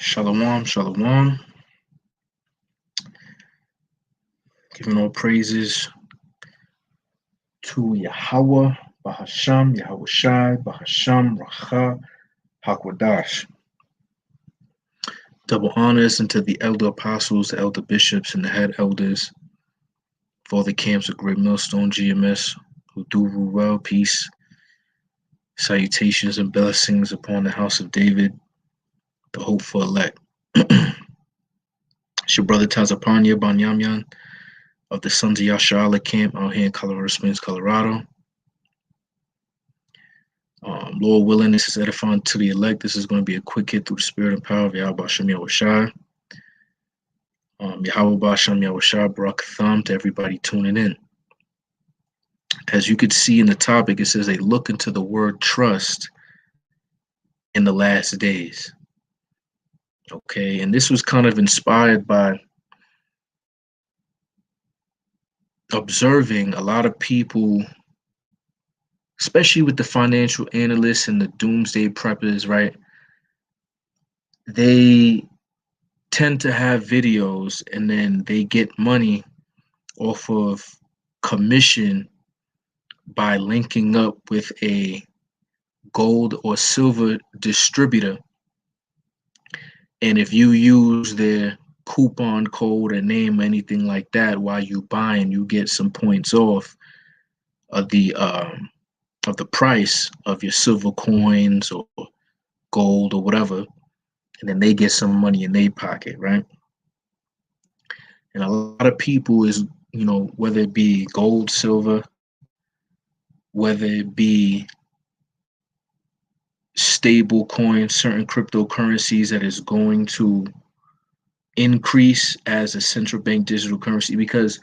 Shalom, shalom. Giving all praises to Yahweh, Bahasham, Yahweh Shai, Bahasham, Racha, Hakwadash. Double honors unto the elder apostles, the elder bishops, and the head elders for all the camps of Great Millstone GMS who do rule well. Peace, salutations, and blessings upon the house of David, the hopeful elect. It's your brother Tazapanya Banyamyan of the Sons of Yasharala camp out here in Colorado Springs, Colorado. Lord willing, this is edifying to the elect. This is going to be a quick hit through the spirit and power of Yahweh Shem Yahweh Shai. Yahweh Shem Yahweh Shai, Barak Thumb to everybody tuning in. As you can see in the topic, it says they look into the word trust in the last days. Okay, and this was kind of inspired by observing a lot of people, especially with the financial analysts and the doomsday preppers, right? They tend to have videos and then they get money off of commission by linking up with a gold or silver distributor. And if you use their coupon code or name or anything like that while you buying, you get some points off of the price of your silver coins or gold or whatever, and then they get some money in their pocket, right? And a lot of people is, whether it be gold, silver, whether it be stable coins, certain cryptocurrencies that is going to increase as a central bank digital currency, because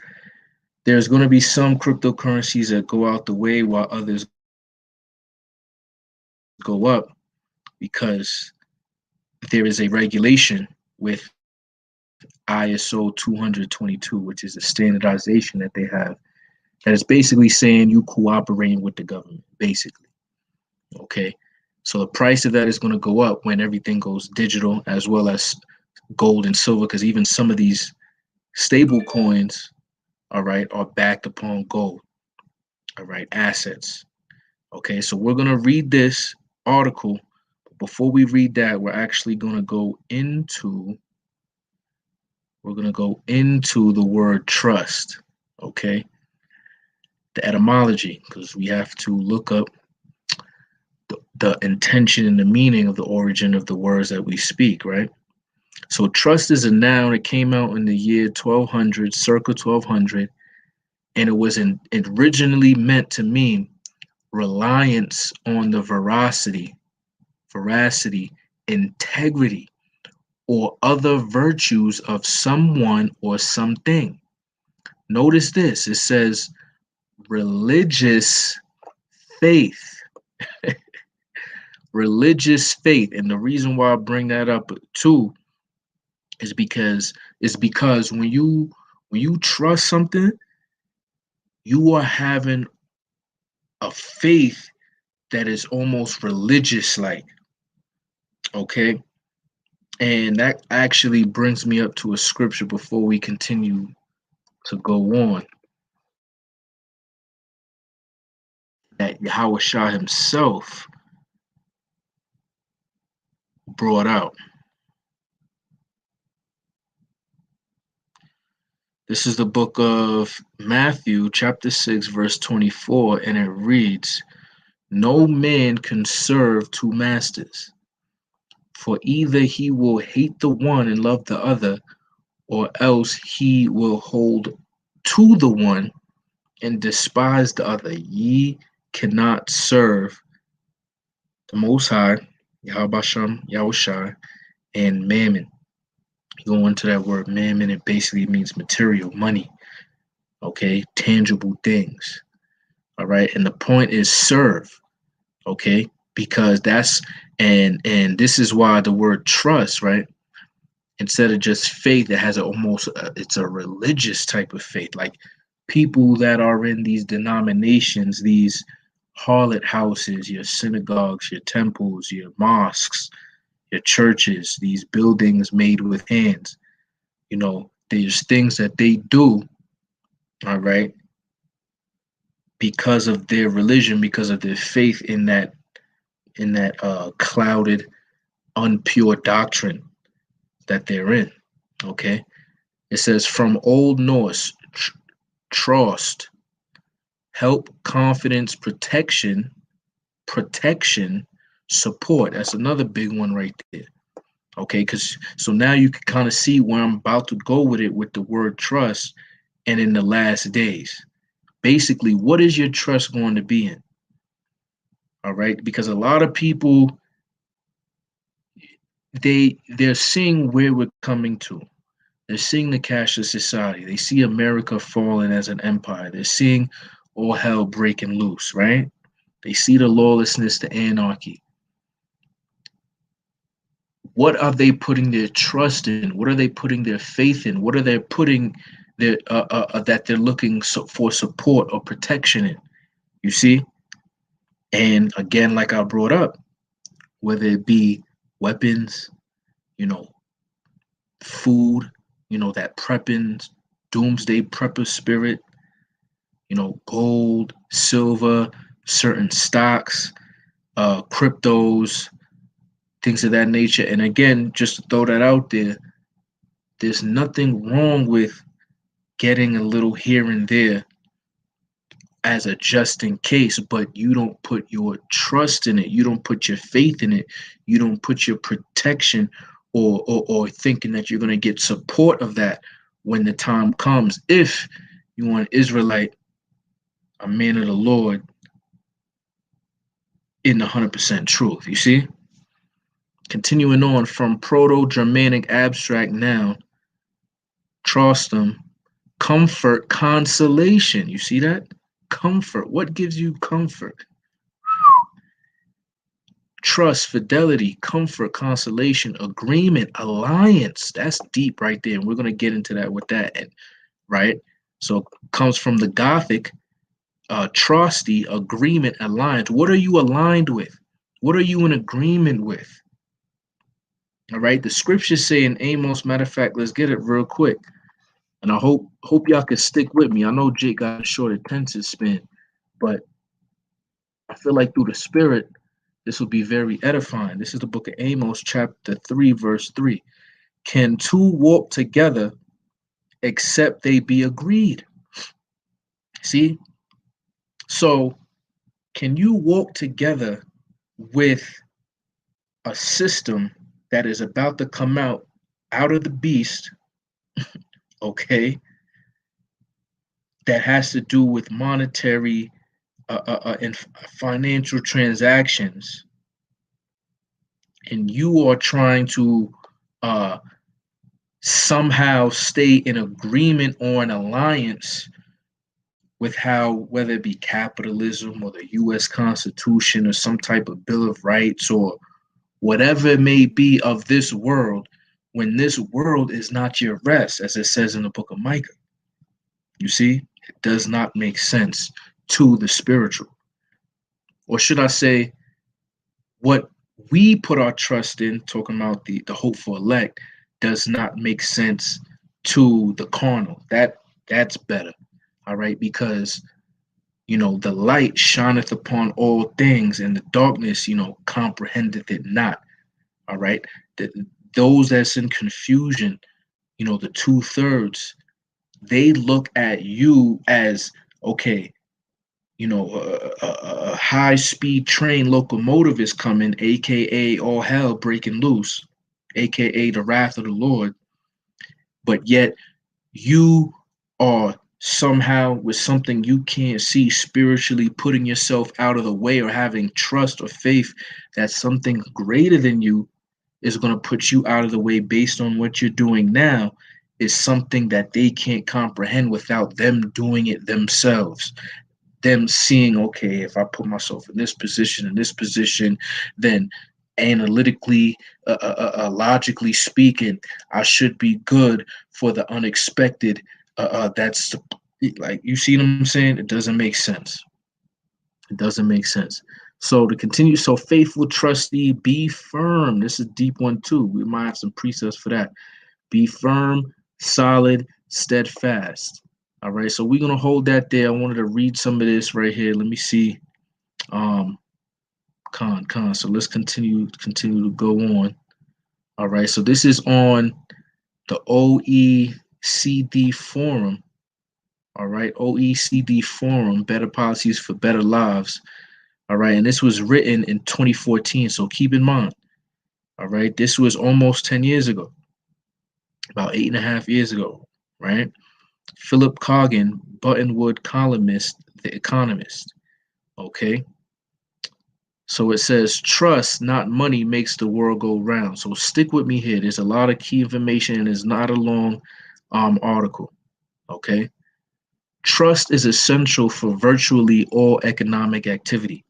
there's going to be some cryptocurrencies that go out the way while others go up, because there is a regulation with ISO 20022, which is a standardization that they have that is basically saying you cooperating with the government, basically. Okay, so the price of that is going to go up when everything goes digital, as well as gold and silver, because even some of these stable coins, all right, are backed upon gold, all right, assets. Okay, so we're going to read this article. Before we read that, we're actually going to go into the word trust, okay? The etymology, because we have to look up the intention and the meaning of the origin of the words that we speak, right? So trust is a noun. It came out in the year 1200, circa 1200, and it was originally meant to mean reliance on the veracity, integrity, or other virtues of someone or something. Notice this, it says religious faith. Religious faith. And the reason why I bring that up too is because when you trust something, you are having a faith that is almost religious like. Okay? And that actually brings me up to a scripture before we continue to go on, that Yahweh Shah himself brought out. This is the book of Matthew, chapter 6, verse 24, and it reads, "No man can serve two masters, for either he will hate the one and love the other, or else he will hold to the one and despise the other. Ye cannot serve the Most High, Yahweh Shem, Yahweh Shai, and Mammon." You go into that word mammon, it basically means material, money, okay, tangible things, all right? And the point is serve, okay, because that's, and this is why the word trust, right, instead of just faith, it has it's a religious type of faith. Like people that are in these denominations, these harlot houses, your synagogues, your temples, your mosques, your churches, these buildings made with hands. There's things that they do, all right, because of their religion, because of their faith in that clouded, unpure doctrine that they're in. Okay, it says from Old Norse, trust, help, confidence, protection, support. That's another big one right there. Okay, because so now you can kind of see where I'm about to go with it with the word trust and in the last days. Basically, what is your trust going to be in? All right, because a lot of people they're seeing where we're coming to. They're seeing the cashless society. They see America falling as an empire. They're seeing all hell breaking loose, right? They see the lawlessness, the anarchy. What are they putting their trust in? What are they putting their faith in? What are they putting their that they're looking for support or protection in? You see, and again, like I brought up, whether it be weapons, you know, food, that prepping, doomsday prepper spirit, gold, silver, certain stocks, cryptos, things of that nature. And again, just to throw that out there, there's nothing wrong with getting a little here and there as a just in case, but you don't put your trust in it. You don't put your faith in it. You don't put your protection or thinking that you're going to get support of that when the time comes. If you want an Israelite, a man of the Lord, in the 100% truth. You see? Continuing on from Proto-Germanic abstract noun, trostum, comfort, consolation. You see that? Comfort. What gives you comfort? Trust, fidelity, comfort, consolation, agreement, alliance. That's deep right there. And we're going to get into that with that, right? So it comes from the Gothic, trusty, agreement, alliance. What are you aligned with? What are you in agreement with? All right. The scriptures say in Amos, matter of fact, let's get it real quick. And I hope y'all can stick with me. I know Jake got a short attention span, but I feel like through the spirit, this will be very edifying. This is the book of Amos, chapter 3, verse 3. Can two walk together except they be agreed? See? So, can you walk together with a system that is about to come out of the beast, okay, that has to do with monetary and financial transactions, and you are trying to somehow stay in agreement or an alliance with how, whether it be capitalism or the U.S. Constitution or some type of Bill of Rights or whatever it may be of this world, when this world is not your rest, as it says in the book of Micah. You see, it does not make sense to the spiritual. Or should I say, what we put our trust in, talking about the hopeful elect, does not make sense to the carnal. That's better. All right, because the light shineth upon all things, and the darkness, comprehendeth it not. All right. Those that's in confusion, the 2/3, they look at you as, okay, a high-speed train locomotive is coming, aka all hell breaking loose, aka the wrath of the Lord, but yet you are somehow with something you can't see spiritually putting yourself out of the way or having trust or faith that something greater than you is going to put you out of the way based on what you're doing now is something that they can't comprehend without them doing it themselves. Them seeing, okay, if I put myself in this position, then analytically, logically speaking, I should be good for the unexpected. That's like, you see what I'm saying? It doesn't make sense. It doesn't make sense. So to continue, so faithful trustee, be firm. This is a deep one too. We might have some precepts for that. Be firm, solid, steadfast. All right, so we're gonna hold that there. I wanted to read some of this right here. Let me see. Um, con. So let's continue to go on. All right, so this is on the OECD forum. All right, OECD forum, better policies for better lives. All right, and this was written in 2014. So keep in mind, all right, this was almost 10 years ago, about 8.5 years ago, right? Philip Coggan, Buttonwood columnist, The Economist. Okay. So it says, trust, not money, makes the world go round. So stick with me here. There's a lot of key information and it's not a long article. Okay. Trust is essential for virtually all economic activity.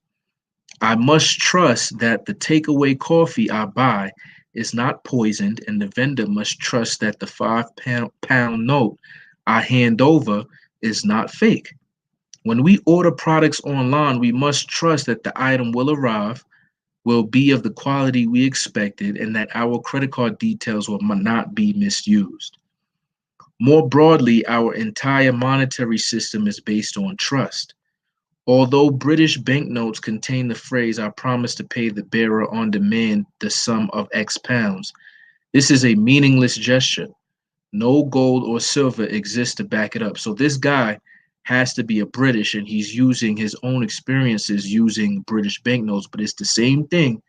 I must trust that the takeaway coffee I buy is not poisoned, and the vendor must trust that the £5 note I hand over is not fake. When we order products online, we must trust that the item will arrive, will be of the quality we expected, and that our credit card details will not be misused. More broadly, our entire monetary system is based on trust. Although British banknotes contain the phrase, I promise to pay the bearer on demand the sum of X pounds, this is a meaningless gesture. No gold or silver exists to back it up. So this guy has to be a British and he's using his own experiences using British banknotes, but it's the same thing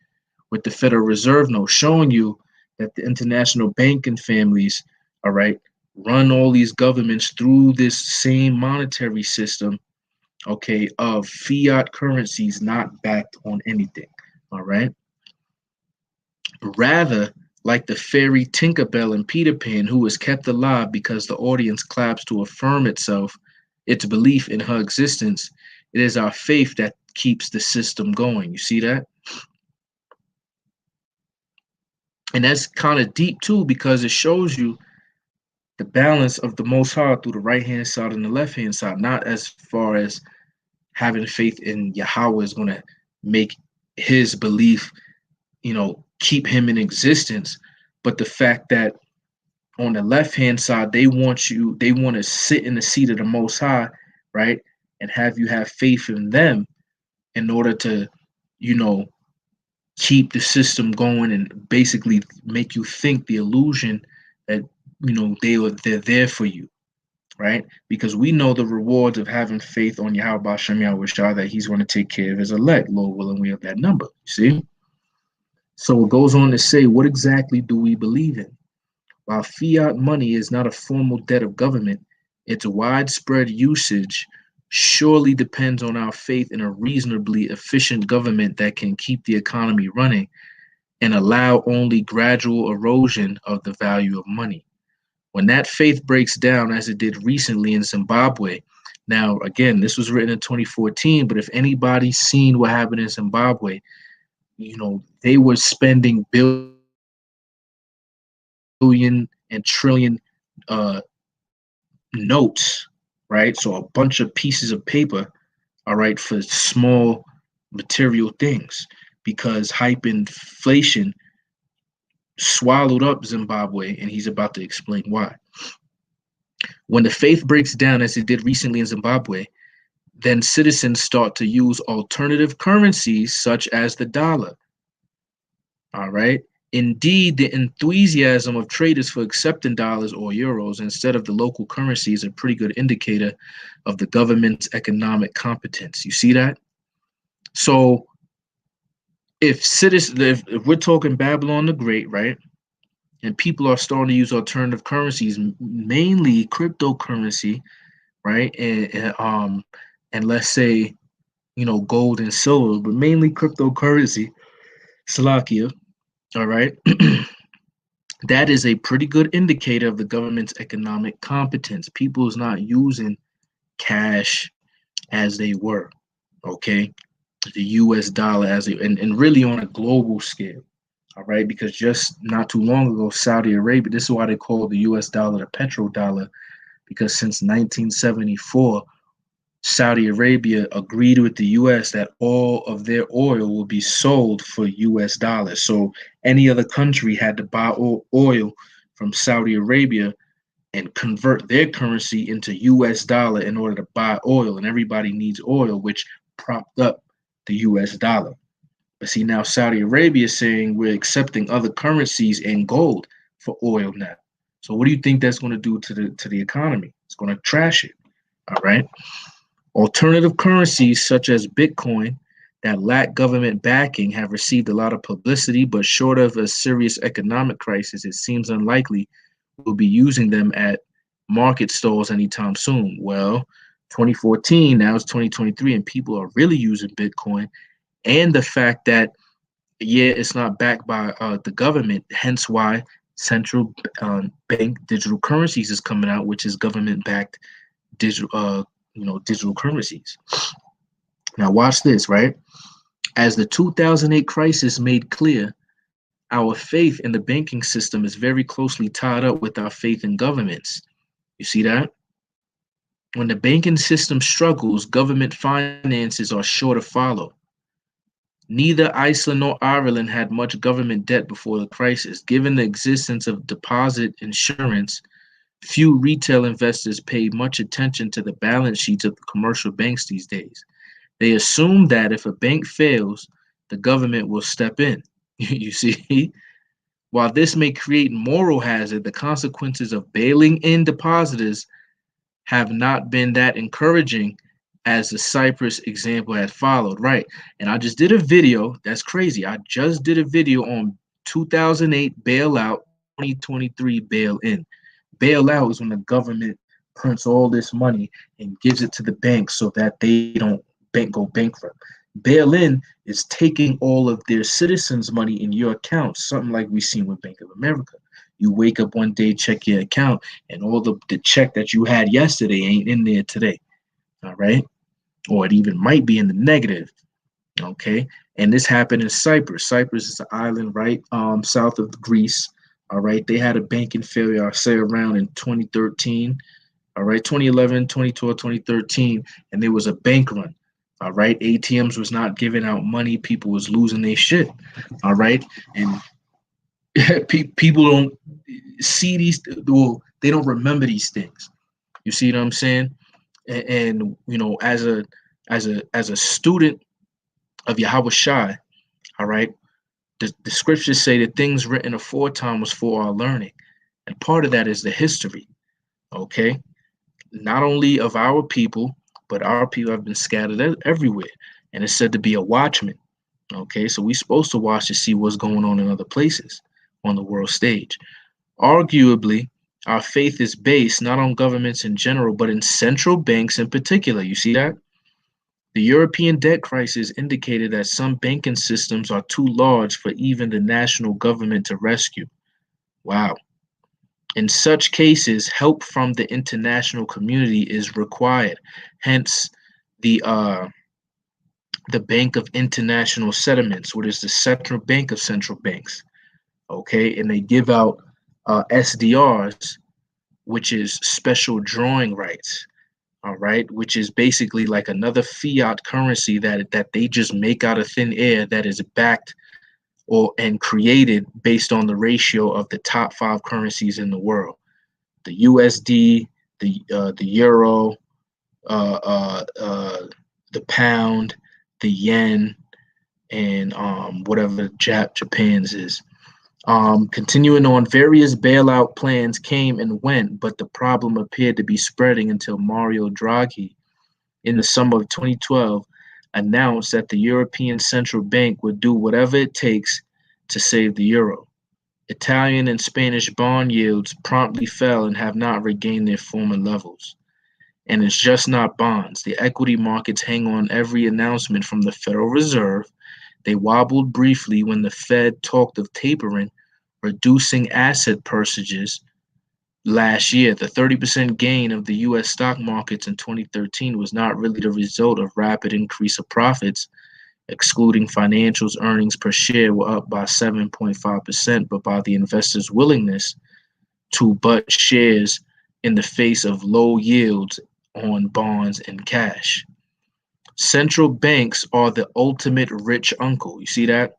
with the Federal Reserve note, showing you that the international banking families, all right, run all these governments through this same monetary system, okay, of fiat currencies not backed on anything, all right? Rather, like the fairy Tinkerbell and Peter Pan, who was kept alive because the audience claps to affirm its belief in her existence, it is our faith that keeps the system going. You see that? And that's kind of deep too, because it shows you the balance of the Most High through the right hand side and the left hand side, not as far as having faith in Yahweh is going to make his belief, keep him in existence, but the fact that on the left hand side, they want to sit in the seat of the Most High, right? And have you have faith in them in order to, you know, keep the system going and basically make you think the illusion that, they're there for you, right? Because we know the rewards of having faith on Yahweh Bashem Yahweh Shah, that he's going to take care of his elect, Lord willing, we have that number. See? So it goes on to say, what exactly do we believe in? While fiat money is not a formal debt of government, its widespread usage surely depends on our faith in a reasonably efficient government that can keep the economy running and allow only gradual erosion of the value of money. When that faith breaks down, as it did recently in Zimbabwe, now again, this was written in 2014, but if anybody's seen what happened in Zimbabwe, they were spending billion and trillion uh, notes, right? So a bunch of pieces of paper, all right, for small material things, because hyperinflation swallowed up Zimbabwe, and he's about to explain why. When the faith breaks down, as it did recently in Zimbabwe, then citizens start to use alternative currencies such as the dollar. All right. Indeed, the enthusiasm of traders for accepting dollars or euros instead of the local currency is a pretty good indicator of the government's economic competence. You see that? So if we're talking Babylon the Great, right? And people are starting to use alternative currencies, mainly cryptocurrency, right? And let's say, gold and silver, but mainly cryptocurrency, Salakia, all right? That is a pretty good indicator of the government's economic competence. People is not using cash as they were, okay? The US dollar and really on a global scale, all right? Because just not too long ago, Saudi Arabia, this is why they call the US dollar the petrodollar, because since 1974, Saudi Arabia agreed with the US that all of their oil will be sold for US dollars. So any other country had to buy oil from Saudi Arabia and convert their currency into US dollar in order to buy oil. And everybody needs oil, which propped up the US dollar. But see, now Saudi Arabia is saying we're accepting other currencies and gold for oil now. So what do you think that's going to do to the economy? It's going to trash it. All right. Alternative currencies such as Bitcoin that lack government backing have received a lot of publicity, but short of a serious economic crisis, it seems unlikely we'll be using them at market stalls anytime soon. Well, 2014, now it's 2023, and people are really using Bitcoin. And the fact that, yeah, it's not backed by the government, hence why central bank digital currencies is coming out, which is government backed digital digital currencies. Now watch this, right? As the 2008 crisis made clear, our faith in the banking system is very closely tied up with our faith in governments. You see that? When the banking system struggles, government finances are sure to follow. Neither Iceland nor Ireland had much government debt before the crisis. Given the existence of deposit insurance, few retail investors pay much attention to the balance sheets of the commercial banks these days. They assume that if a bank fails, the government will step in. You see, while this may create moral hazard, the consequences of bailing in depositors have not been that encouraging as the Cyprus example had followed, right? And I just did a video. That's crazy. I just did a video on 2008 bailout, 2023 bail in. Bailout is when the government prints all this money and gives it to the banks so that they don't go bankrupt. Bail in is taking all of their citizens' money in your account, something like we seen with Bank of America. You wake up one day, check your account, and all the check that you had yesterday ain't in there today. All right. Or it even might be in the negative. Okay. And this happened in Cyprus. Cyprus is an island right south of Greece. All right. They had a banking failure, I say around in 2013. All right. 2011, 2012, 2013. And there was a bank run. All right. ATMs was not giving out money. People was losing their shit. All right. And people don't see these, well, they don't remember these things. You see what I'm saying? And you know, as a student of Yahweh Shai, all right, the scriptures say that things written aforetime was for our learning, and part of that is the history. Okay, not only of our people, but our people have been scattered everywhere, and it's said to be a watchman. Okay, so we're supposed to watch to see what's going on in other places on the world stage. Arguably, our faith is based not on governments in general, but in central banks in particular. You see that? The European debt crisis indicated that some banking systems are too large for even the national government to rescue. Wow. In such cases, help from the international community is required. Hence, the Bank of International Settlements, which is the central bank of central banks. Okay, and they give out SDRs, which is special drawing rights. All right, which is basically like another fiat currency that they just make out of thin air that is backed and created based on the ratio of the top 5 currencies in the world: the USD, the euro, the pound, the yen, and whatever Japan's is. Continuing on, various bailout plans came and went, but the problem appeared to be spreading until Mario Draghi, in the summer of 2012, announced that the European Central Bank would do whatever it takes to save the euro. Italian and Spanish bond yields promptly fell and have not regained their former levels. And it's just not bonds. The equity markets hang on every announcement from the Federal Reserve. They wobbled briefly when the Fed talked of tapering, reducing asset purchases last year. The 30% gain of the U.S. stock markets in 2013 was not really the result of rapid increase of profits. Excluding financials, earnings per share were up by 7.5%, but by the investors' willingness to butt shares in the face of low yields on bonds and cash. Central banks are the ultimate rich uncle. You see that?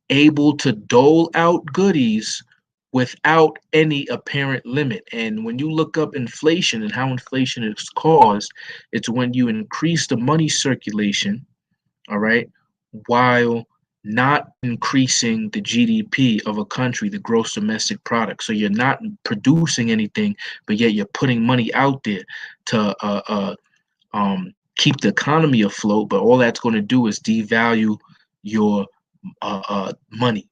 Able to dole out goodies without any apparent limit. And when you look up inflation and how inflation is caused, it's when you increase the money circulation, all right, while not increasing the GDP of a country, the gross domestic product. So you're not producing anything, but yet you're putting money out there to keep the economy afloat. But all that's going to do is devalue your money,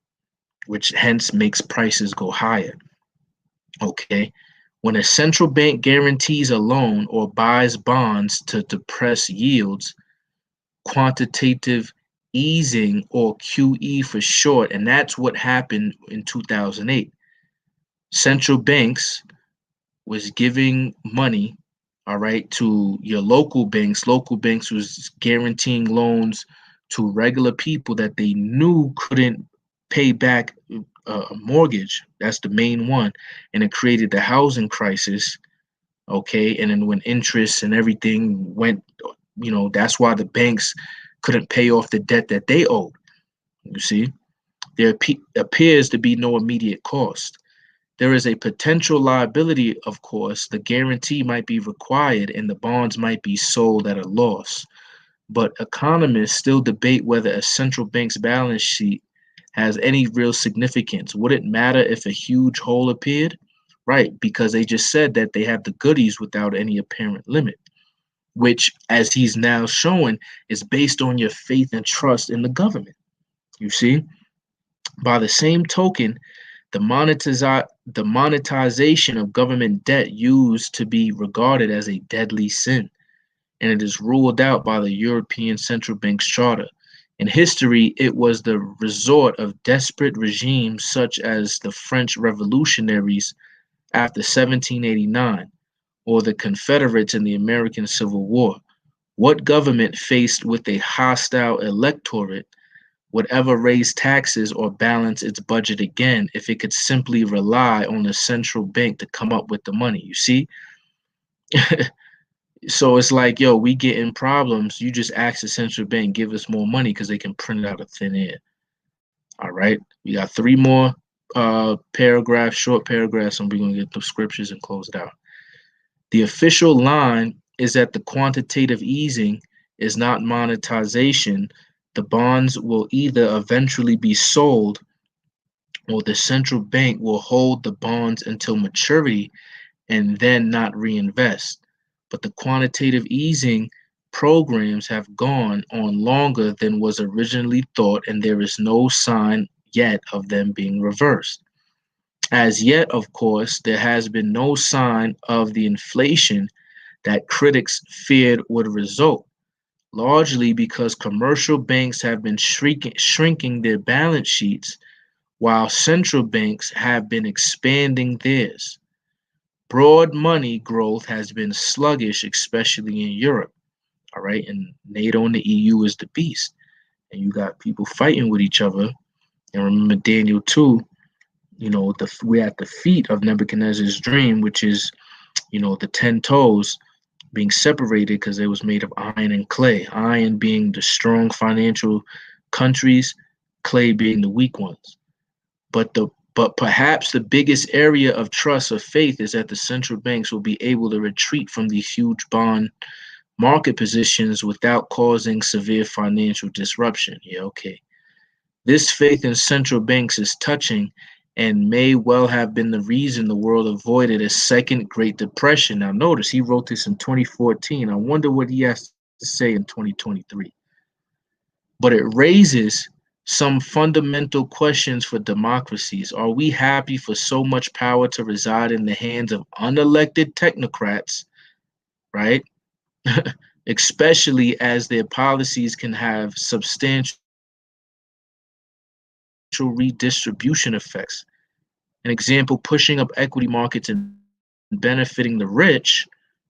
which hence makes prices go higher. Okay. When a central bank guarantees a loan or buys bonds to depress yields, quantitative easing, or QE for short, and that's what happened in 2008. Central banks was giving money, all right, to your local banks. Local banks was guaranteeing loans to regular people that they knew couldn't pay back a mortgage. That's the main one. And it created the housing crisis. Okay. And then when interest and everything went, that's why the banks couldn't pay off the debt that they owed. You see, there appears to be no immediate cost. There is a potential liability, of course. The guarantee might be required and the bonds might be sold at a loss. But economists still debate whether a central bank's balance sheet has any real significance. Would it matter if a huge hole appeared? Right, because they just said that they have the goodies without any apparent limit, which, as he's now showing, is based on your faith and trust in the government. You see? By the same token, the monetization of government debt used to be regarded as a deadly sin, and it is ruled out by the European Central Bank's charter. In history, it was the resort of desperate regimes such as the French revolutionaries after 1789 or the Confederates in the American Civil War. What government faced with a hostile electorate would ever raise taxes or balance its budget again if it could simply rely on the central bank to come up with the money? You see? So it's like, yo, we get in problems. You just ask the central bank, give us more money because they can print it out of thin air. All right. We got three more paragraphs, short paragraphs, and we're going to get the scriptures and close it out. The official line is that the quantitative easing is not monetization. The bonds will either eventually be sold or the central bank will hold the bonds until maturity and then not reinvest. But the quantitative easing programs have gone on longer than was originally thought, and there is no sign yet of them being reversed. As yet, of course, there has been no sign of the inflation that critics feared would result, largely because commercial banks have been shrinking their balance sheets while central banks have been expanding theirs. Broad money growth has been sluggish, especially in Europe. All right. And NATO and the EU is the beast. And you got people fighting with each other. And remember Daniel 2, we're at the feet of Nebuchadnezzar's dream, which is, the 10 toes being separated because it was made of iron and clay. Iron being the strong financial countries, clay being the weak ones. But perhaps the biggest area of trust or faith is that the central banks will be able to retreat from these huge bond market positions without causing severe financial disruption. Yeah, okay. This faith in central banks is touching and may well have been the reason the world avoided a second Great Depression. Now, notice he wrote this in 2014. I wonder what he has to say in 2023. But it raises some fundamental questions for democracies. Are we happy for so much power to reside in the hands of unelected technocrats, right? Especially as their policies can have substantial redistribution effects. An example, pushing up equity markets and benefiting the rich,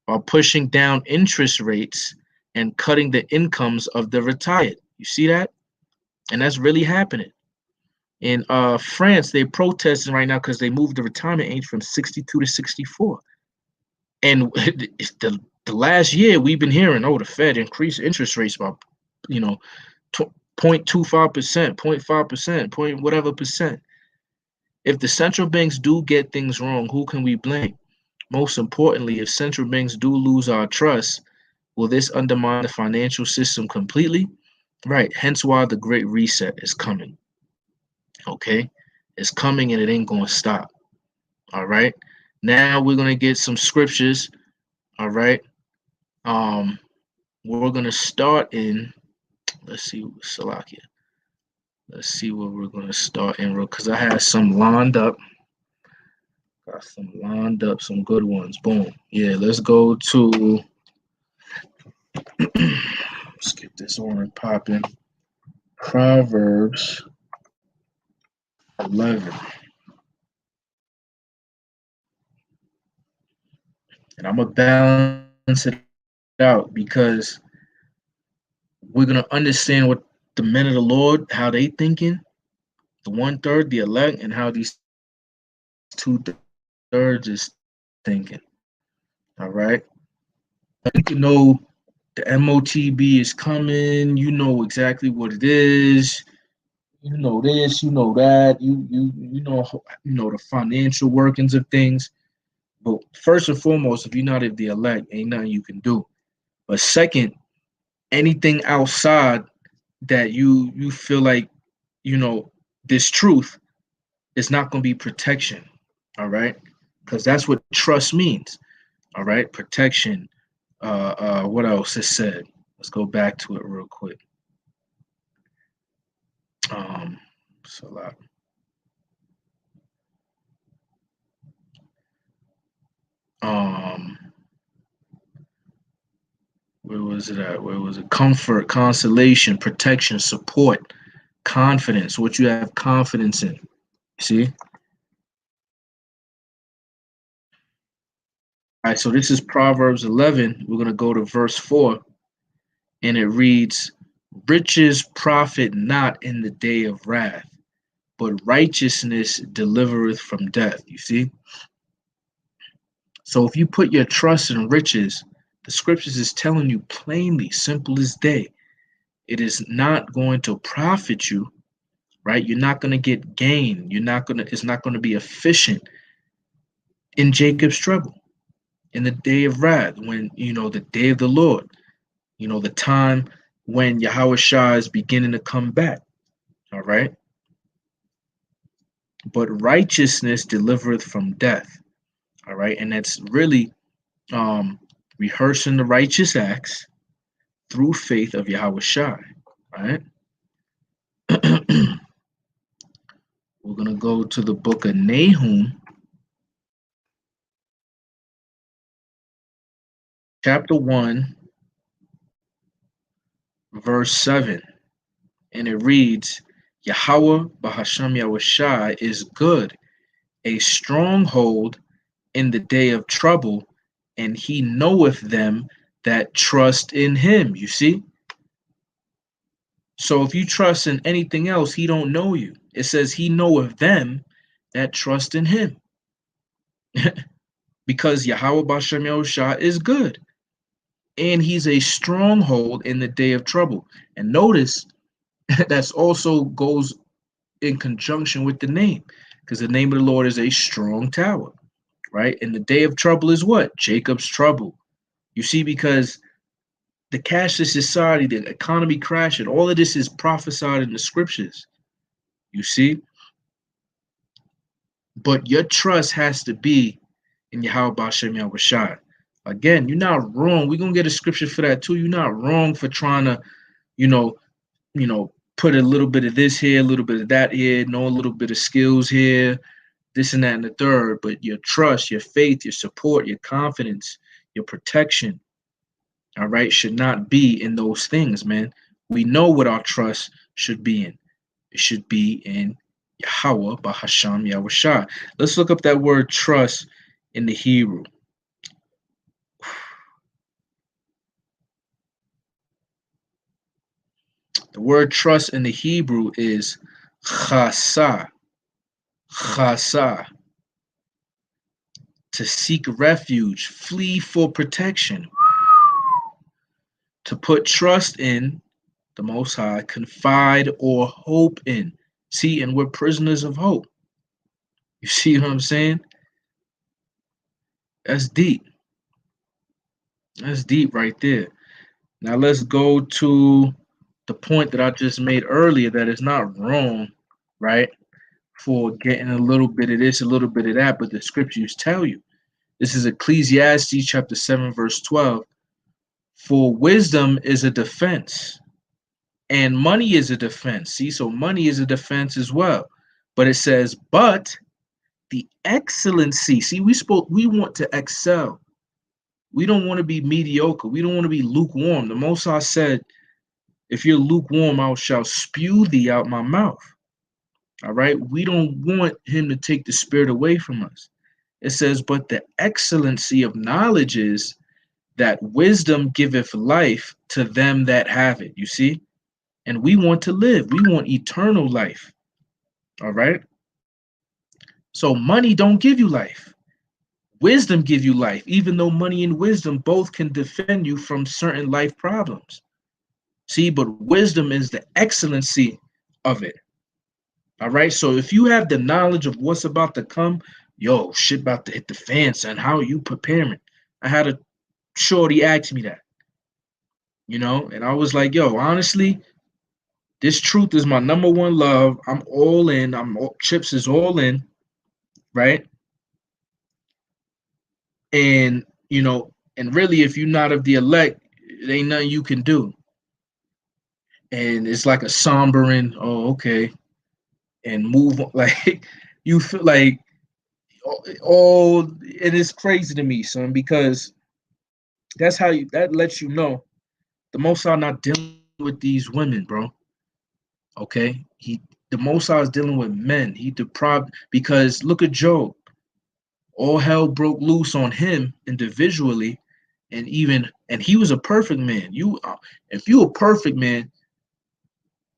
or pushing down interest rates and cutting the incomes of the retired. You see that? And that's really happening. In France, they're protesting right now because they moved the retirement age from 62 to 64. And the the last year we've been hearing, oh, the Fed increased interest rates by, 0.25%, 0.5%, point whatever percent. If the central banks do get things wrong, who can we blame? Most importantly, if central banks do lose our trust, will this undermine the financial system completely? Right. Hence why the Great Reset is coming. Okay. It's coming and it ain't going to stop. All right. Now we're going to get some scriptures. All right. We're going to start in, let's see, Salakia. Let's see what we're going to start in, because I had some lined up. Got some lined up, some good ones. Boom. Yeah, let's go to, let's get this on popping. Proverbs 11. And I'm going to balance it out because we're going to understand what the men of the Lord, how they thinking, the 1/3, the elect, and how these 2/3 is thinking. All right. You know the MOTB is coming. You know exactly what it is. You know this. You know that. You know the financial workings of things. But first and foremost, if you're not of the elect, ain't nothing you can do. But second, anything outside that you feel like this truth is not going to be protection. All right, because that's what trust means. All right, protection. What else is said? Let's go back to it real quick. So where was it at? Where was it? Comfort, consolation, protection, support, confidence. What you have confidence in. See? All right, so this is Proverbs 11. We're going to go to verse 4, and it reads, riches profit not in the day of wrath, but righteousness delivereth from death. You see? So if you put your trust in riches, the scriptures is telling you plainly, simple as day, it is not going to profit you, right? You're not going to get gain. It's not going to be efficient in Jacob's trouble, in the day of wrath, when, the day of the Lord, the time when Yahweh Shah is beginning to come back. All right. But righteousness delivereth from death. All right. And that's really rehearsing the righteous acts through faith of Yahweh Shai. Right. We're going to go to the book of Nahum, chapter 1, verse 7. And it reads, Yahweh Bahasham Yahweh Shai is good, a stronghold in the day of trouble, and he knoweth them that trust in him. You see? So if you trust in anything else, he don't know you. It says he knoweth them that trust in him. Because Yahweh Bahasham Yahweh Shai is good. And he's a stronghold in the day of trouble. And notice that's also goes in conjunction with the name, because the name of the Lord is a strong tower, right? And the day of trouble is what? Jacob's trouble. You see, because the cashless society, the economy crashing, all of this is prophesied in the scriptures. You see? But your trust has to be in Yahweh B'Shem Yahweh Shai. Again, you're not wrong. We're gonna get a scripture for that too. You're not wrong for trying to, put a little bit of this here, a little bit of that here, know a little bit of skills here, this and that and the third. But your trust, your faith, your support, your confidence, your protection, all right, should not be in those things, man. We know what our trust should be in. It should be in Yahweh Bahasham Yahweh Shai. Let's look up that word trust in the Hebrew. The word trust in the Hebrew is chasa. Chasa. To seek refuge, flee for protection. to put trust in the Most High, confide or hope in. See, and we're prisoners of hope. You see what I'm saying? That's deep. That's deep right there. Now let's go to the point that I just made earlier that is not wrong, right? For getting a little bit of this, a little bit of that, but the scriptures tell you. This is Ecclesiastes chapter 7, verse 12. For wisdom is a defense, and money is a defense. See, so money is a defense as well. But it says, but the excellency. See, we want to excel. We don't want to be mediocre. We don't want to be lukewarm. The Most High said, if you're lukewarm, I shall spew thee out my mouth. All right. We don't want him to take the spirit away from us. It says, but the excellency of knowledge is that wisdom giveth life to them that have it. You see? And we want to live. We want eternal life. All right. So money don't give you life. Wisdom give you life, even though money and wisdom both can defend you from certain life problems. See, but wisdom is the excellency of it. All right. So if you have the knowledge of what's about to come, yo, shit about to hit the fan, son. How are you preparing? I had a shorty ask me that, and I was like, yo, honestly, this truth is my number one love. I'm all in. Chips is all in, right? And and really, if you're not of the elect, it ain't nothing you can do. And it's like a sombering, oh, okay, and move on. Like you feel like all, and it's crazy to me, son, because that lets you know the Most High not dealing with these women, bro. Okay, the Most High is dealing with men. He deprived, because look at Job. All hell broke loose on him individually, and he was a perfect man. If you a perfect man,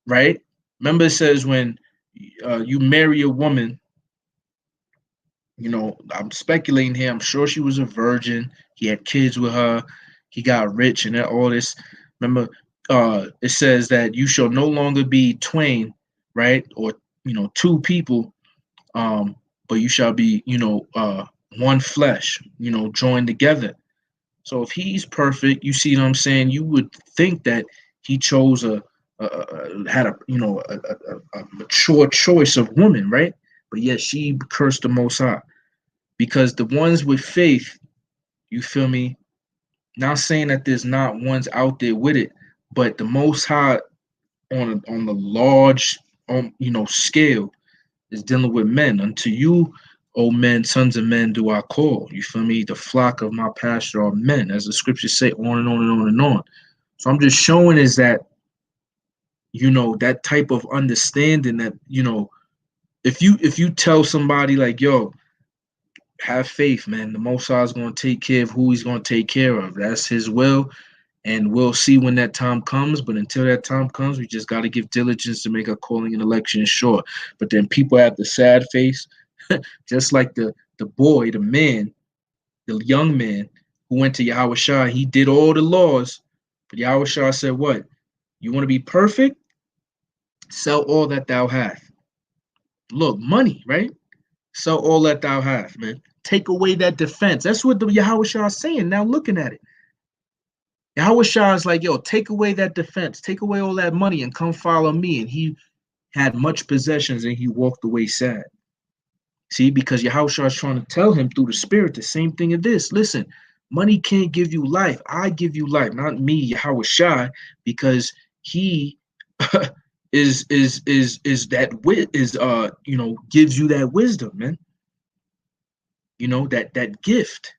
right? Remember, it says when you marry a woman, I'm speculating here. I'm sure she was a virgin. He had kids with her. He got rich and all this. Remember, it says that you shall no longer be twain, right? Or two people, but you shall be, one flesh, joined together. So if he's perfect, you see what I'm saying? You would think that he chose had a mature choice of woman, right? But yet she cursed the Most High, because the ones with faith, you feel me? Not saying that there's not ones out there with it, but the Most High on the large scale is dealing with men. Unto you, O men, sons of men, do I call. You feel me? The flock of my pasture are men, as the scriptures say, on and on and on and on. So I'm just showing is that, that type of understanding that, if you tell somebody like, yo, have faith, man, the Most High is going to take care of who he's going to take care of. That's his will. And we'll see when that time comes. But until that time comes, we just got to give diligence to make our calling and election sure. But then people have the sad face, just like the boy, the man, the young man who went to Yahweh Shah. He did all the laws. But Yahweh Shah said, what? You want to be perfect? Sell all that thou hast. Look, money, right? Sell all that thou hast, man. Take away that defense. That's what the Yahweh Shah is saying. Now looking at it. Yahweh Shah is like, yo, take away that defense, take away all that money and come follow me. And he had much possessions and he walked away sad. See, because Yahweh Shah is trying to tell him through the spirit the same thing as this. Listen, money can't give you life. I give you life, not me, Yahweh Shah, because he is gives you that wisdom, man. That gift.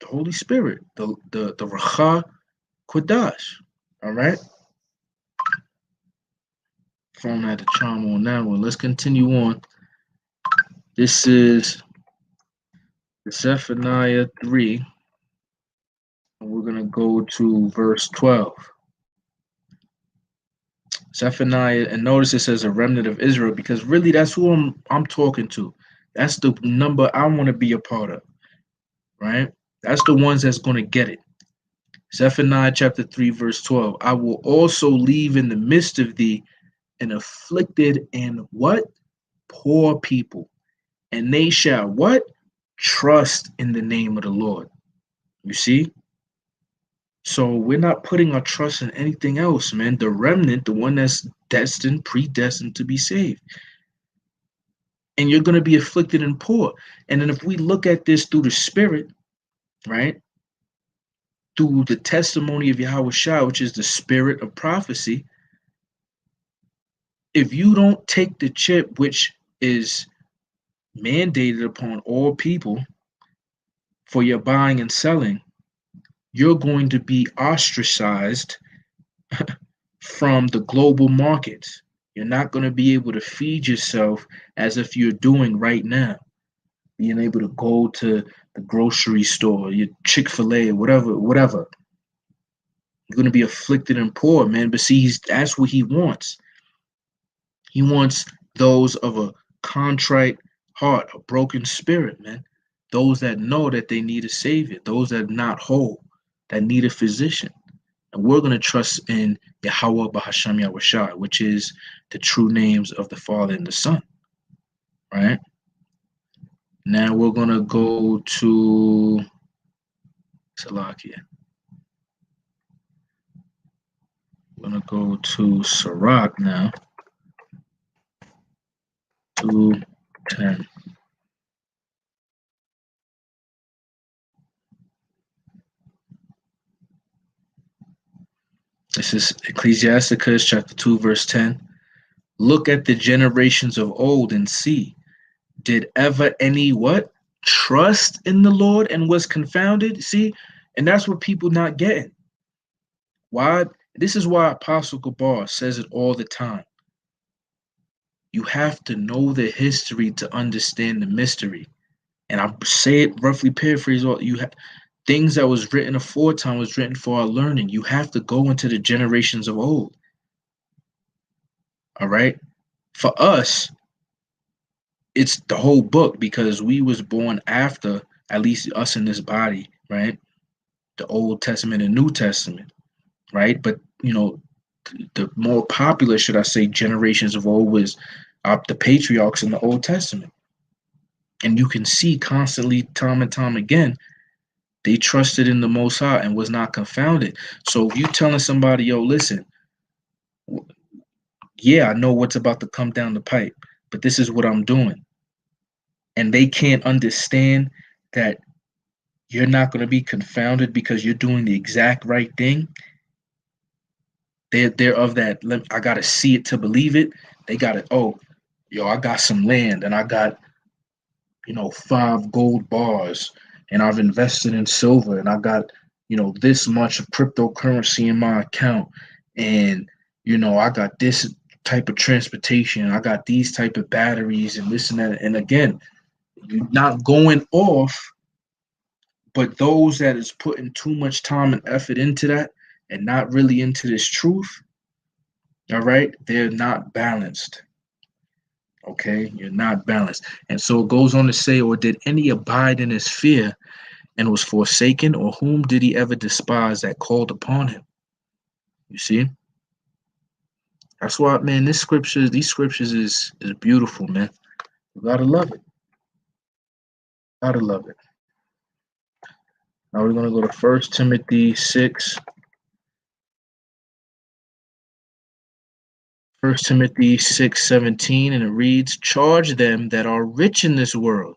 The Holy Spirit, the Racha Kodash. All right. Phone had to chime on that one. Let's continue on. This is Zephaniah 3. And we're going to go to verse 12. Zephaniah, and notice it says a remnant of Israel, because really that's who I'm talking to. That's the number I want to be a part of. Right? That's the ones that's going to get it. Zephaniah chapter 3, verse 12. I will also leave in the midst of thee an afflicted and what? Poor people. And they shall what? Trust in the name of the Lord. You see? So we're not putting our trust in anything else, man. The remnant, the one that's destined, predestined to be saved. And you're going to be afflicted and poor. And then if we look at this through the spirit, right? Through the testimony of Yahweh Shai, which is the spirit of prophecy, if you don't take the chip, which is mandated upon all people for your buying and selling, you're going to be ostracized from the global markets. You're not going to be able to feed yourself as if you're doing right now. Being able to go to the grocery store, your Chick-fil-A, whatever. You're going to be afflicted and poor, man. But see, that's what he wants. He wants those of a contrite heart, a broken spirit, man. Those that know that they need a savior, those that are not whole, that need a physician. And we're going to trust in Yahweh Bahasham Yahushua, which is the true names of the Father and the Son. Right? Now we're going to go to Salakia. We're going to go to Sirach now. 2:10. This is Ecclesiasticus chapter 2, verse 10. Look at the generations of old and see, did ever any what? Trust in the Lord and was confounded? See, and that's what people not getting. Why? This is why Apostle Gabar says it all the time. You have to know the history to understand the mystery. And I say it roughly paraphrase all things that was written aforetime was written for our learning. You have to go into the generations of old. All right. For us, it's the whole book because we was born after, at least us in this body, right? The Old Testament and New Testament, right? But the more popular, should I say, generations of old was the patriarchs in the Old Testament. And you can see constantly, time and time again, they trusted in the Most High and was not confounded. So if you telling somebody, yo, listen, yeah, I know what's about to come down the pipe, but this is what I'm doing. And they can't understand that you're not going to be confounded because you're doing the exact right thing. They're of that, I got to see it to believe it. They got to, oh, yo, I got some land and I got, 5 gold bars and I've invested in silver and I got, this much of cryptocurrency in my account. And, I got this type of transportation. I got these type of batteries and this and that. And again, you're not going off, but those that is putting too much time and effort into that and not really into this truth, all right, they're not balanced. Okay, you're not balanced. And so it goes on to say, or did any abide in his fear and was forsaken, or whom did he ever despise that called upon him? You see? That's why, man, these scriptures is beautiful, man. You gotta love it. Gotta love it. Now we're gonna go to 1 Timothy 6. 1 Timothy 6:17, and it reads, charge them that are rich in this world,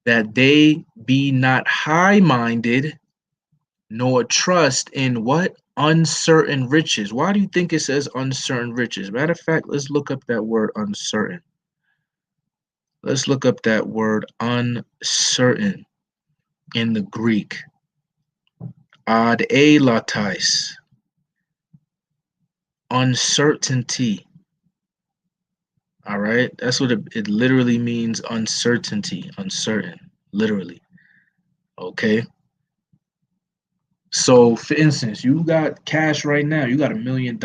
that they be not high-minded, nor trust in what? Uncertain riches. Why do you think it says uncertain riches? Matter of fact, let's look up that word uncertain. Let's look up that word uncertain in the Greek. Ad elatais. Uncertainty. All right, that's what it literally means. Uncertainty, uncertain, literally. Okay. So, for instance, you got cash right now. You got $1 million.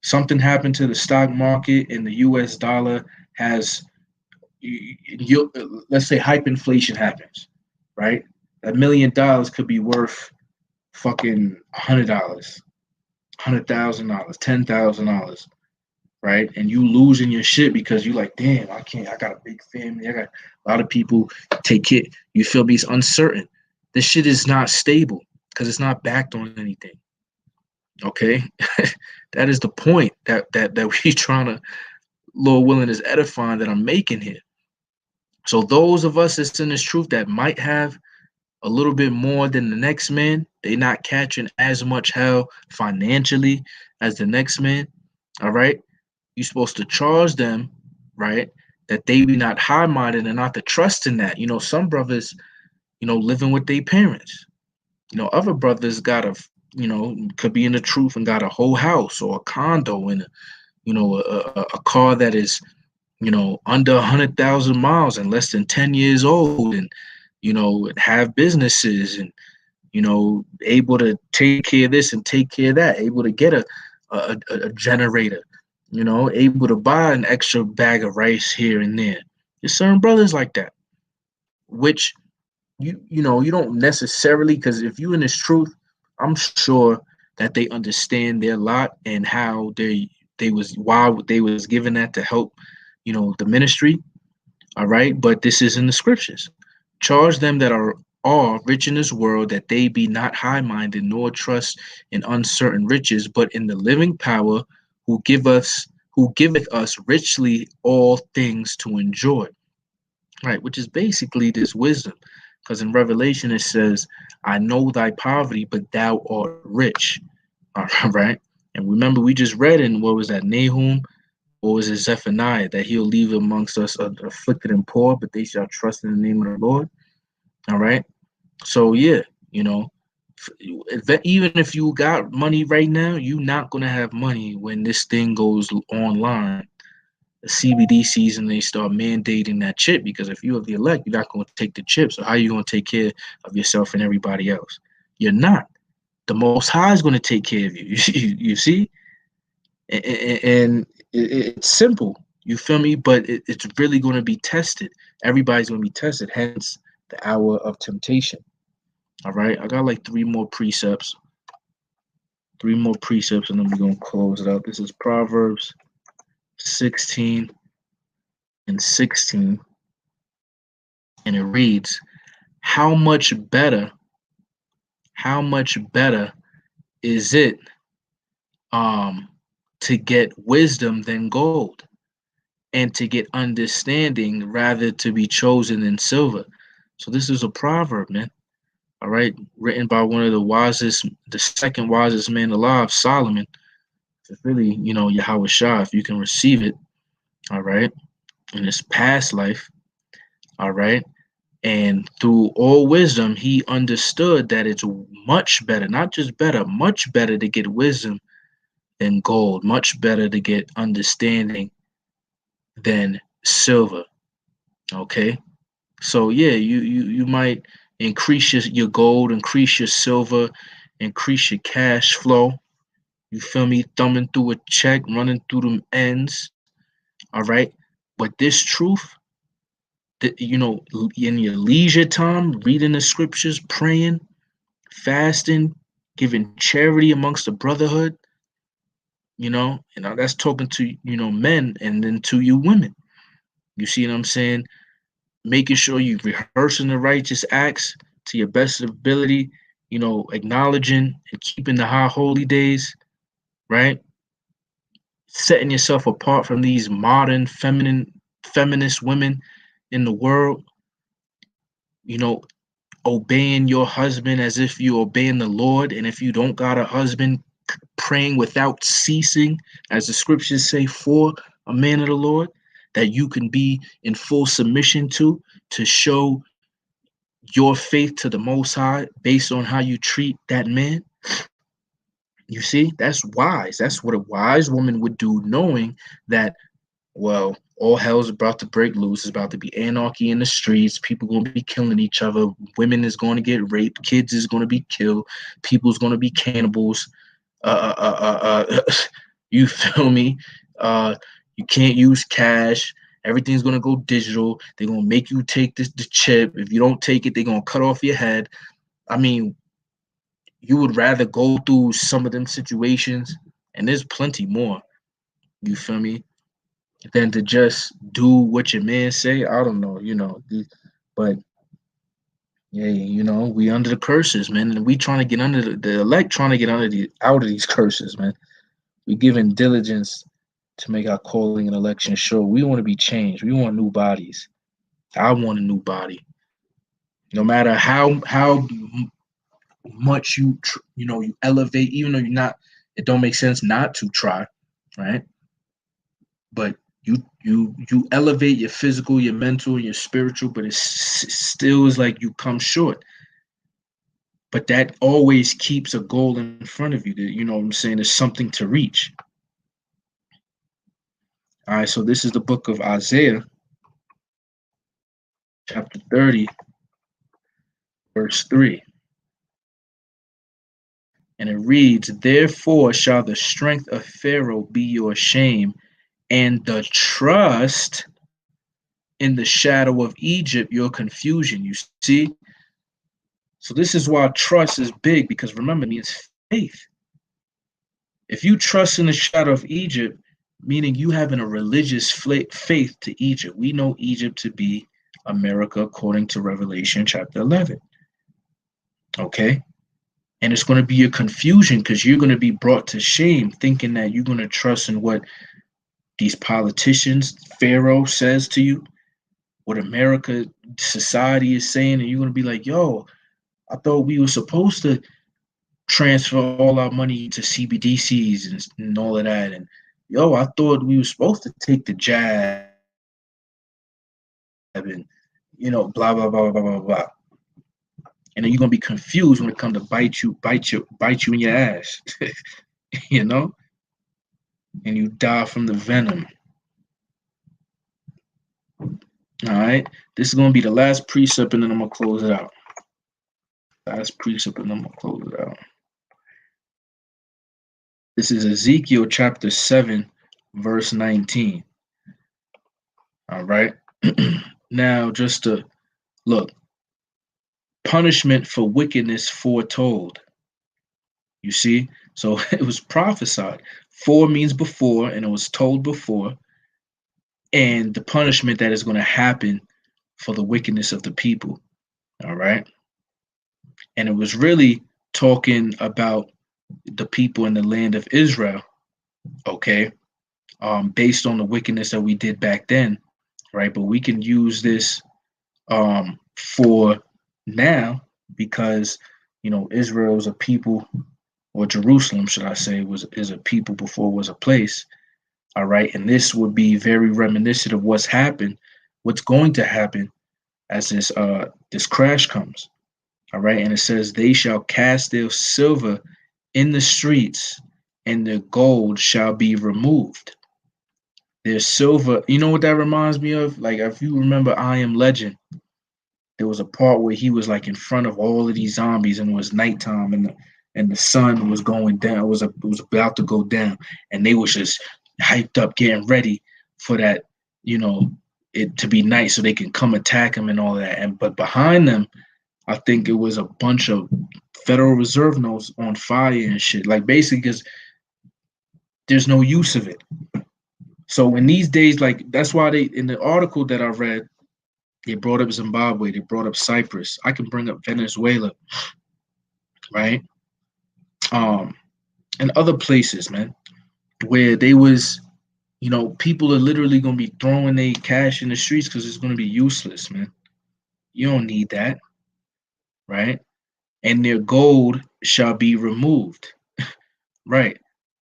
Something happened to the stock market, and the U.S. dollar has, let's say, hyperinflation happens, right? $1 million could be worth fucking $100, $100,000, $10,000, right? And you losing your shit because you like, damn, I can't. I got a big family. I got a lot of people take it. You feel me? It's uncertain. This shit is not stable because it's not backed on anything. Okay, that is the point that we trying to, Lord willing, is edifying that I'm making here. So those of us that's in this truth that might have a little bit more than the next man, they not catching as much hell financially as the next man. All right, you're supposed to charge them, right? That they be not high-minded and not to trust in that. Some brothers, living with their parents. Other brothers got a, could be in the truth and got a whole house or a condo and a car that is, under 100,000 miles and less than 10 years old, and have businesses and able to take care of this and take care of that, able to get a generator, able to buy an extra bag of rice here and there. There's certain brothers like that, which you don't necessarily, because if you in this truth, I'm sure that they understand their lot and how why they was given that to help, the ministry. All right, but this is in the scriptures. Charge them that are rich in this world, that they be not high-minded, nor trust in uncertain riches, but in the living power, who giveth us richly all things to enjoy. Right, which is basically this wisdom. Because in Revelation it says, I know thy poverty, but thou art rich. All right. And remember, we just read in, what was that, Nahum, or was it Zephaniah, that he'll leave amongst us afflicted and poor, but they shall trust in the name of the Lord. All right. So yeah, even if you got money right now, you're not gonna have money when this thing goes online. The CBD season, they start mandating that chip, because if you have the elect, you're not going to take the chip. So how are you going to take care of yourself and everybody else? You're not. The Most High is going to take care of you. You see, and it's simple. You feel me? But it's really going to be tested. Everybody's going to be tested. Hence the hour of temptation. All right. I got like three more precepts, and then we're going to close it out. This is Proverbs 16 and 16, and it reads, how much better is it to get wisdom than gold, and to get understanding rather to be chosen than silver. So this is a proverb, man. All right, written by one of the second wisest man alive, Solomon. It's really, Yahweh Shah, if you can receive it. All right, in his past life. All right. And through all wisdom, he understood that it's much better, not just better, much better to get wisdom than gold, much better to get understanding than silver. Okay. So yeah, you might increase your gold, increase your silver, increase your cash flow. You feel me? Thumbing through a check, running through them ends. All right. But this truth, that in your leisure time, reading the scriptures, praying, fasting, giving charity amongst the brotherhood, and that's talking to men, and then to you women. You see what I'm saying? Making sure you rehearsing the righteous acts to your best ability, acknowledging and keeping the high holy days, right? Setting yourself apart from these modern feminist women in the world, obeying your husband as if you're obeying the Lord. And if you don't got a husband, praying without ceasing, as the scriptures say, for a man of the Lord, that you can be in full submission to show your faith to the Most High based on how you treat that man. You see, that's wise. That's what a wise woman would do, knowing that, well, all hell's about to break loose. It's about to be anarchy in the streets. People going to be killing each other. Women is going to get raped. Kids is going to be killed. People's going to be cannibals. You feel me? You can't use cash. Everything's gonna go digital. They're gonna make you take the chip. If you don't take it, they're gonna cut off your head. I mean, you would rather go through some of them situations, and there's plenty more, you feel me, than to just do what your man say. I don't know, but yeah, we under the curses, man, and we trying to get under the elect trying to get under out of these curses, man. We giving diligence to make our calling and election sure. We want to be changed. We want new bodies. I want a new body. No matter how much you elevate, even though you're not, it don't make sense not to try, right? But you elevate your physical, your mental, your spiritual, but it still is like you come short. But that always keeps a goal in front of you. That, you know what I'm saying? There's something to reach. All right, so this is the book of Isaiah, chapter 30, verse 3. And it reads, "Therefore shall the strength of Pharaoh be your shame, and the trust in the shadow of Egypt your confusion." You see? So this is why trust is big, because remember, it means faith. If you trust in the shadow of Egypt, meaning you having a religious faith to Egypt. We know Egypt to be America according to Revelation chapter 11. Okay? And it's going to be a confusion because you're going to be brought to shame thinking that you're going to trust in what these politicians, Pharaoh says to you, what America, society is saying, and you're going to be like, yo, I thought we were supposed to transfer all our money to CBDCs and all of that. And yo, I thought we were supposed to take the jab and, blah, blah, blah, blah, blah, blah. And then you're going to be confused when it comes to bite you in your ass, and you die from the venom. All right. This is going to be the last precept, and then I'm going to close it out. Last precept, and I'm going to close it out. This is Ezekiel chapter 7, verse 19. All right. Now, just to look, punishment for wickedness foretold. You see? So it was prophesied. For means before, and it was told before. And the punishment that is going to happen for the wickedness of the people. All right. And it was really talking about the people in the land of Israel. Okay. Based on the wickedness that we did back then. Right. But we can use this for now because, Israel is a people, or Jerusalem, should I say, is a people before it was a place. All right. And this would be very reminiscent of what's going to happen as this crash comes. All right. And it says, "They shall cast their silver in the streets, and their gold shall be removed." Their silver, you know what that reminds me of? Like, if you remember I Am Legend, there was a part where he was like in front of all of these zombies, and it was nighttime, and the sun was going down. It was about to go down, and they was just hyped up, getting ready for that, it to be night so they can come attack him and all that. But behind them, I think it was a bunch of Federal Reserve notes on fire and shit. Like, basically, because there's no use of it. So in these days, like, that's why in the article that I read, they brought up Zimbabwe, they brought up Cyprus. I can bring up Venezuela, right? And other places, man, where they was, people are literally gonna be throwing their cash in the streets because it's gonna be useless, man. You don't need that, right? And their gold shall be removed, right?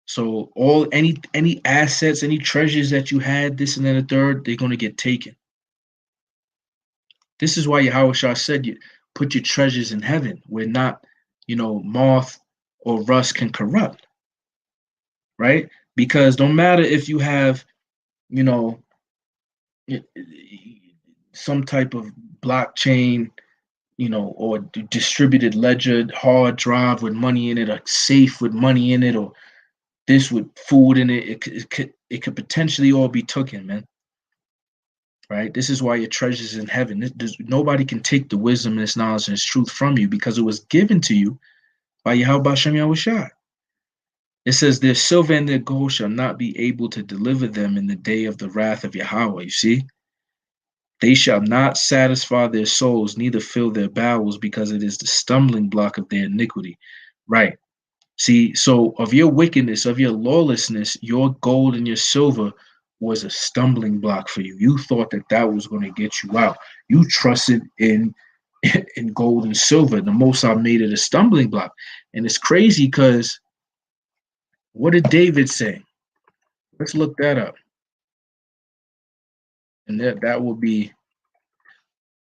So any assets, any treasures that you had, this and then the third, they're gonna get taken. This is why Yahushua said, "You put your treasures in heaven, where not, moth or rust can corrupt." Right? Because no matter if you have, some type of blockchain, or distributed ledger hard drive with money in it, a safe with money in it, or this with food in it, it could potentially all be taken, man. right? This is why your treasures in heaven. Nobody can take the wisdom and this knowledge and this truth from you because it was given to you by Yahweh Shem Yahushua. It says, their silver and their gold shall not be able to deliver them in the day of the wrath of Yahweh. You see? They shall not satisfy their souls, neither fill their bowels, because it is the stumbling block of their iniquity. Right. See, so of your wickedness, of your lawlessness, your gold and your silver was a stumbling block for you. You thought that that was going to get you out. You trusted in in gold and silver. The Most High made it a stumbling block, and it's crazy because what did David say? Let's look that up, and that will be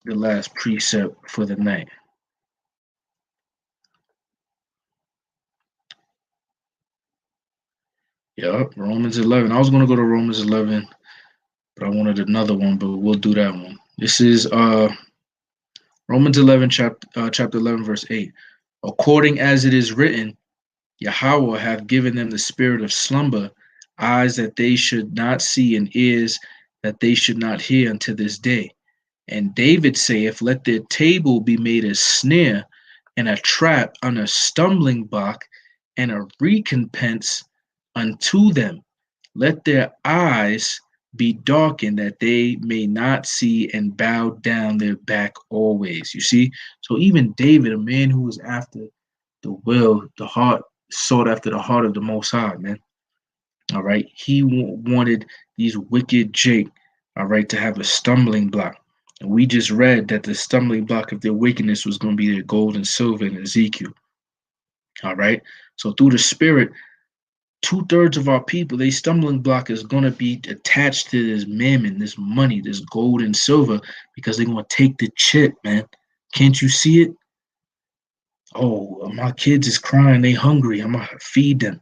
the last precept for the night. Yep, Romans 11. I was going to go to Romans 11, but I wanted another one, but we'll do that one. This is Romans 11, chapter 11, verse 8. According as it is written, Yahweh hath given them the spirit of slumber, eyes that they should not see, and ears that they should not hear unto this day. And David saith, let their table be made a snare and a trap and a stumbling block and a recompense unto them. Let their eyes be darkened that they may not see and bow down their back always. You see? So even David, a man who was after the will, the heart, sought after the heart of the Most High, man. All right. He wanted these wicked Jake, all right, to have a stumbling block. And we just read that the stumbling block of their wickedness was going to be their gold and silver in Ezekiel. All right. So through the spirit, 2/3 of our people, they stumbling block is going to be attached to this mammon, this money, this gold and silver, because they're going to take the chip, man. Can't you see it? Oh, my kids is crying. They hungry. I'm going to feed them.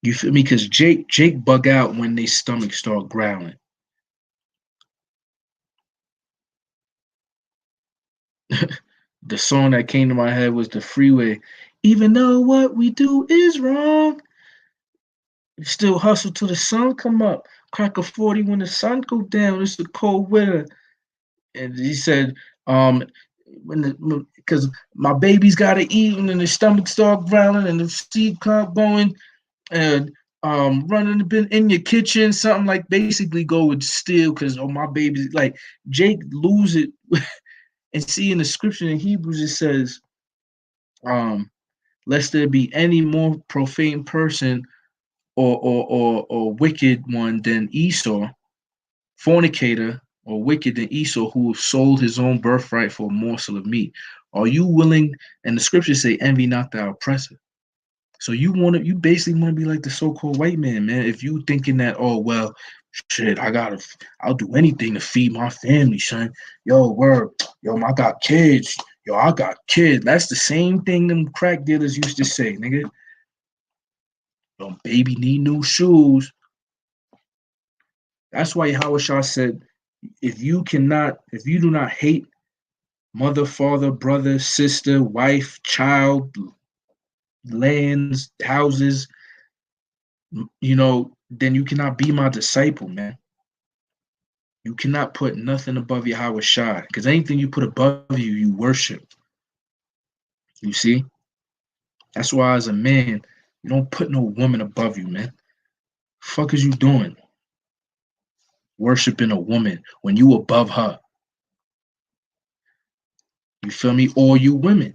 You feel me? Because Jake bug out when they stomach start growling. The song that came to my head was The Freeway. Even though what we do is wrong, we still hustle till the sun come up. Crack a 40 when the sun go down. It's a cold winter. And he said, because my baby's got to eat and then the stomach start growling and the seed cloud going and running in your kitchen, something like basically go with steal because my baby's like Jake lose it. And see in the scripture in Hebrews it says, lest there be any more profane person or wicked one than Esau, fornicator or wicked than Esau, who sold his own birthright for a morsel of meat. Are you willing? And the scriptures say, envy not thy oppressor. So you basically want to be like the so-called white man, man. If you thinking that, oh well, shit, I'll do anything to feed my family, son. Yo, word, yo, I got kids. Yo, I got kids. That's the same thing them crack dealers used to say, nigga. Yo, baby need new shoes. That's why Yahweh said, if you do not hate mother, father, brother, sister, wife, child, lands, houses, then you cannot be my disciple, man. You cannot put nothing above Yahweh Shai, because anything you put above you, you worship. You see? That's why as a man, you don't put no woman above you, man. Fuck is you doing? Worshiping a woman when you above her. You feel me? Or you women.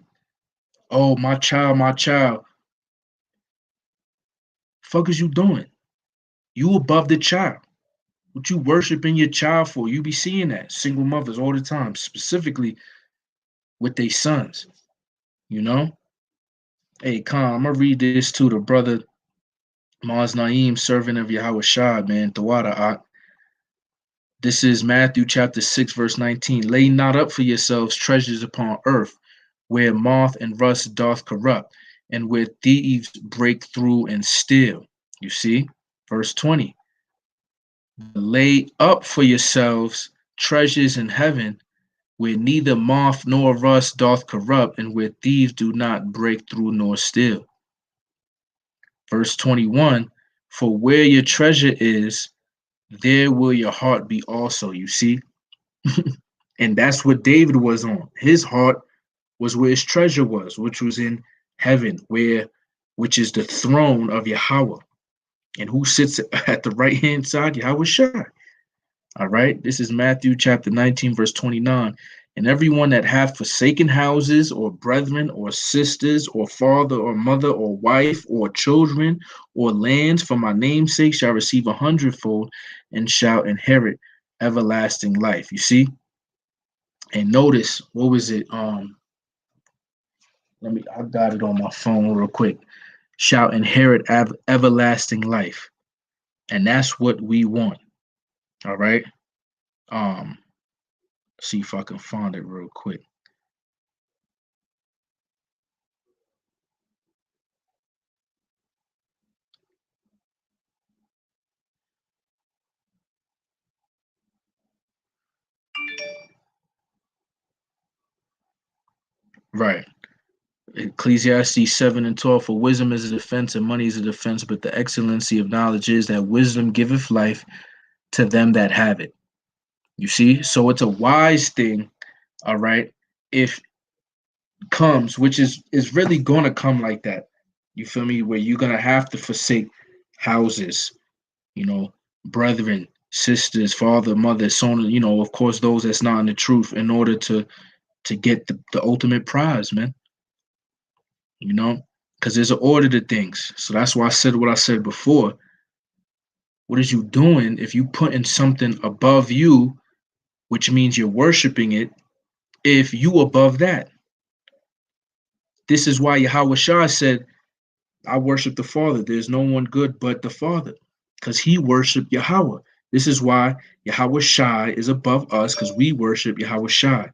Oh, my child, my child. Fuck is you doing? You above the child. What you worshiping your child for? You be seeing that. Single mothers all the time, specifically with their sons. You know? Hey, Khan, I'm gonna read this to the brother Maz Naeem, servant of Yahweh Shah, man, Tawada. This is Matthew chapter 6, verse 19. Lay not up for yourselves treasures upon earth, where moth and rust doth corrupt, and where thieves break through and steal. You see? Verse 20. Lay up for yourselves treasures in heaven, where neither moth nor rust doth corrupt, and where thieves do not break through nor steal. Verse 21, for where your treasure is, there will your heart be also. You see? And that's what David was on. His heart was where his treasure was, which was in heaven, which is the throne of Yahweh. And who sits at the right hand side? Yahweh Shai. All right. This is Matthew chapter 19, verse 29. And everyone that hath forsaken houses, or brethren, or sisters, or father, or mother, or wife, or children, or lands for my name's sake shall receive 100-fold and shall inherit everlasting life. You see? And notice, what was it? I got it on my phone real quick. Shall inherit everlasting life. And that's what we want. All right. Um, see if I can find it real quick. Right. Ecclesiastes 7 and 12, for wisdom is a defense and money is a defense, but the excellency of knowledge is that wisdom giveth life to them that have it. You see? So it's a wise thing, all right, if it comes, which is really gonna come like that. You feel me? Where you're gonna have to forsake houses, you know, brethren, sisters, father, mother, son, of course, those that's not in the truth in order to get the ultimate prize, man. Because there's an order to things. So that's why I said what I said before. What is you doing if you putting something above you, which means you're worshiping it, if you above that? This is why Yahweh Shah said, I worship the Father. There's no one good but the Father, because he worshiped Yahweh. This is why Yahweh Shai is above us, because we worship Yahweh Shai.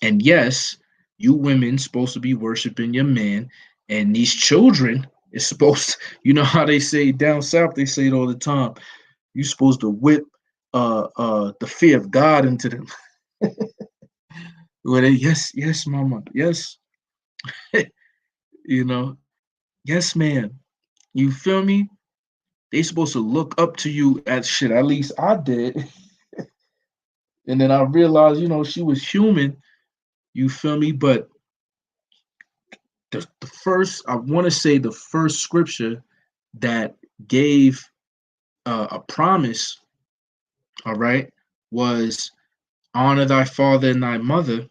And yes, you women supposed to be worshiping your man, and these children is supposed to, how they say down south, they say it all the time. You supposed to whip the fear of God into them. Where they, yes, mama, yes, you know, yes, man. You feel me? They supposed to look up to you at shit. At least I did. And then I realized, she was human. You feel me? But the first, I want to say the first scripture that gave a promise, all right, was honor thy father and thy mother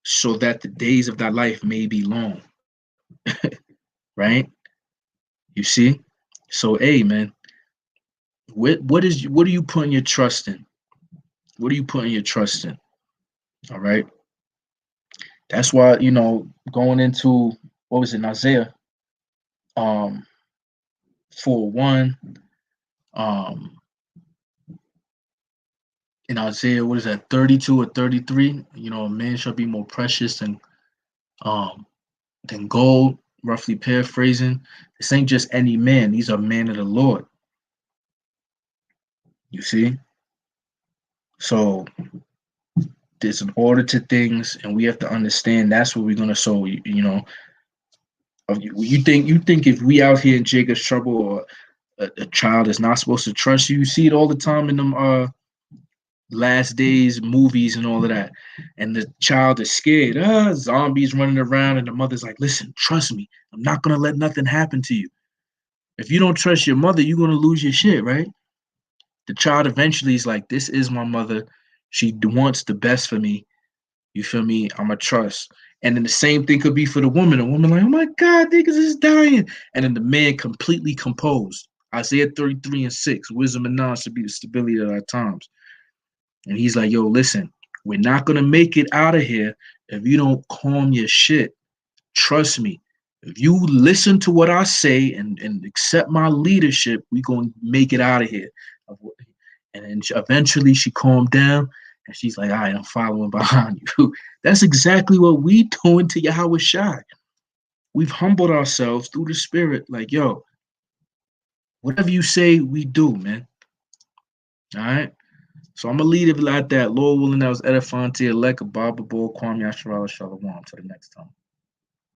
so that the days of thy life may be long, right? You see? So, hey, man, what are you putting your trust in? What are you putting your trust in? All right. That's why, going into what was it, Isaiah 4:1, um, in Isaiah, what is that, 32 or 33? A man shall be more precious um than gold, roughly paraphrasing. This ain't just any man, these are men of the Lord. You see? So there's an order to things, and we have to understand that's what we're gonna sow. You think if we out here in Jacob's trouble, or a child is not supposed to trust you. You see it all the time in them last days movies and all of that. And the child is scared. Zombies running around, and the mother's like, listen, trust me. I'm not gonna let nothing happen to you. If you don't trust your mother, you're gonna lose your shit, right? The child eventually is like, this is my mother. She wants the best for me. You feel me? I'm a trust. And then the same thing could be for the woman. A woman like, oh my God, niggas is dying. And then the man completely composed. Isaiah 33 and 6, wisdom and knowledge should be the stability of our times. And he's like, yo, listen, we're not going to make it out of here if you don't calm your shit. Trust me. If you listen to what I say and accept my leadership, we're going to make it out of here. And then eventually she calmed down, and she's like, all right, I'm following behind you. That's exactly what we doing to Yahweh Shai. We've humbled ourselves through the spirit. Like, yo, whatever you say, we do, man. All right. So I'm gonna leave it like that. Lord willing, that was edifying to elect a Baba Bull, Kwame Asherah, Shalom. Till the next time.